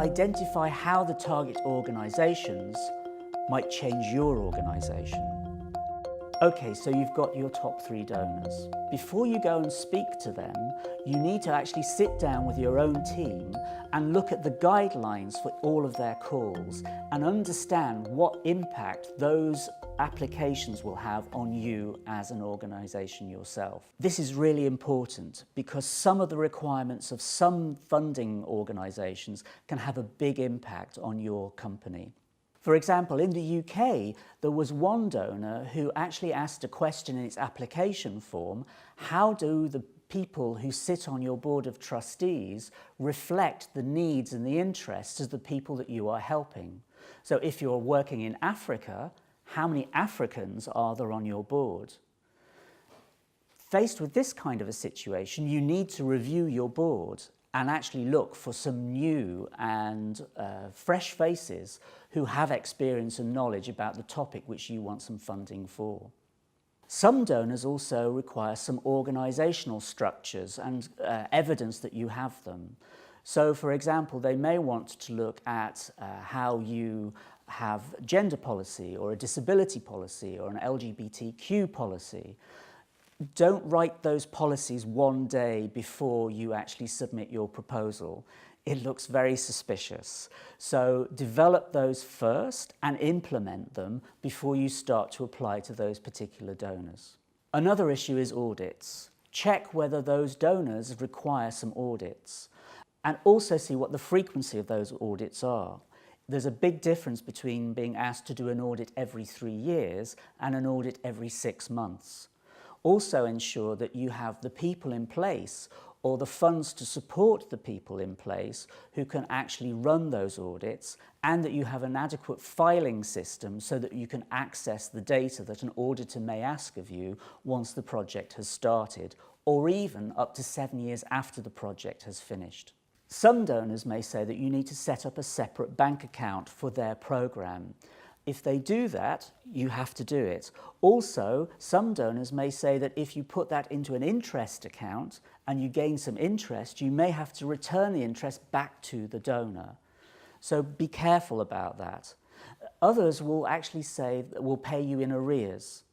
identify how the target organisations might change your organisation. Okay, so you've got your top 3 donors. Before you go and speak to them, you need to actually sit down with your own team and look at the guidelines for all of their calls and understand what impact those applications will have on you as an organisation yourself. This is really important because some of the requirements of some funding organisations can have a big impact on your company. For example, in the UK, there was one donor who actually asked a question in its application form: how do the people who sit on your board of trustees reflect the needs and the interests of the people that you are helping? So if you're working in Africa, how many Africans are there on your board? Faced with this kind of a situation, you need to review your board and actually look for some new and fresh faces who have experience and knowledge about the topic which you want some funding for. Some donors also require some organisational structures and evidence that you have them. So, for example, they may want to look at how you have gender policy or a disability policy or an LGBTQ policy. Don't write those policies one day before you actually submit your proposal. It looks very suspicious. So develop those first and implement them before you start to apply to those particular donors. Another issue is audits. Check whether those donors require some audits and also see what the frequency of those audits are. There's a big difference between being asked to do an audit every 3 years and an audit every 6 months. Also ensure that you have the people in place or the funds to support the people in place who can actually run those audits, and that you have an adequate filing system so that you can access the data that an auditor may ask of you once the project has started, or even up to 7 years after the project has finished. Some donors may say that you need to set up a separate bank account for their programme. If they do that, you have to do it. Also, some donors may say that if you put that into an interest account and you gain some interest, you may have to return the interest back to the donor. So be careful about that. Others will actually say that we'll pay you in arrears.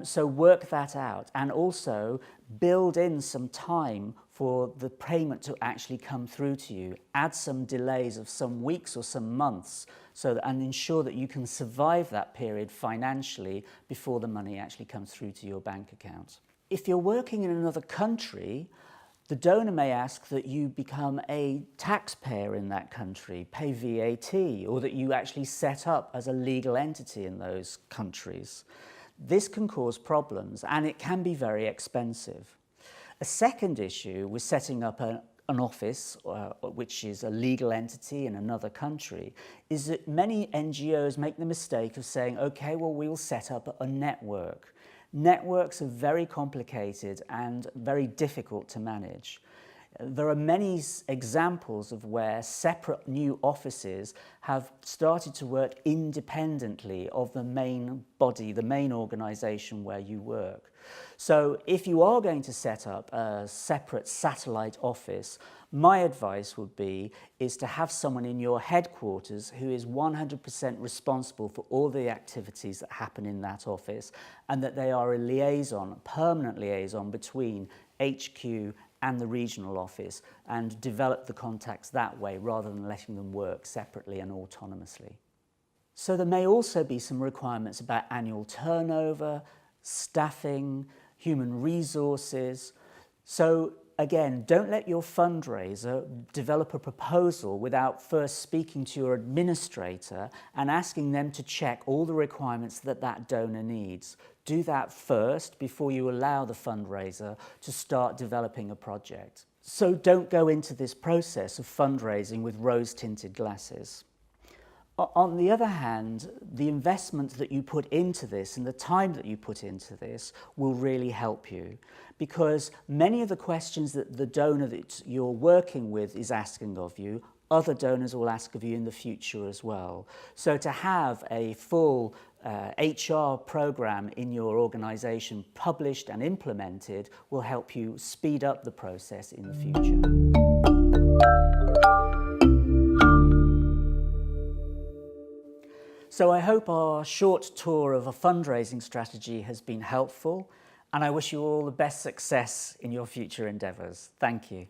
So work that out, and also build in some time for the payment to actually come through to you. Add some delays of some weeks or some months and ensure that you can survive that period financially before the money actually comes through to your bank account. If you're working in another country, the donor may ask that you become a taxpayer in that country, pay VAT, or that you actually set up as a legal entity in those countries. This can cause problems and it can be very expensive. A second issue with setting up an office, which is a legal entity in another country, is that many NGOs make the mistake of saying, okay, well, we'll set up a network. Networks are very complicated and very difficult to manage. There are many examples of where separate new offices have started to work independently of the main body, the main organisation where you work. So if you are going to set up a separate satellite office, my advice would be to have someone in your headquarters who is 100% responsible for all the activities that happen in that office, and that they are a liaison, a permanent liaison between HQ and the regional office, and develop the contacts that way rather than letting them work separately and autonomously. So there may also be some requirements about annual turnover, staffing, human resources. So again, don't let your fundraiser develop a proposal without first speaking to your administrator and asking them to check all the requirements that that donor needs. Do that first before you allow the fundraiser to start developing a project. So don't go into this process of fundraising with rose-tinted glasses. On the other hand, the investment that you put into this and the time that you put into this will really help you, because many of the questions that the donor that you're working with is asking of you, other donors will ask of you in the future as well. So to have a full HR program in your organisation published and implemented will help you speed up the process in the future. So I hope our short tour of a fundraising strategy has been helpful, and I wish you all the best success in your future endeavours. Thank you.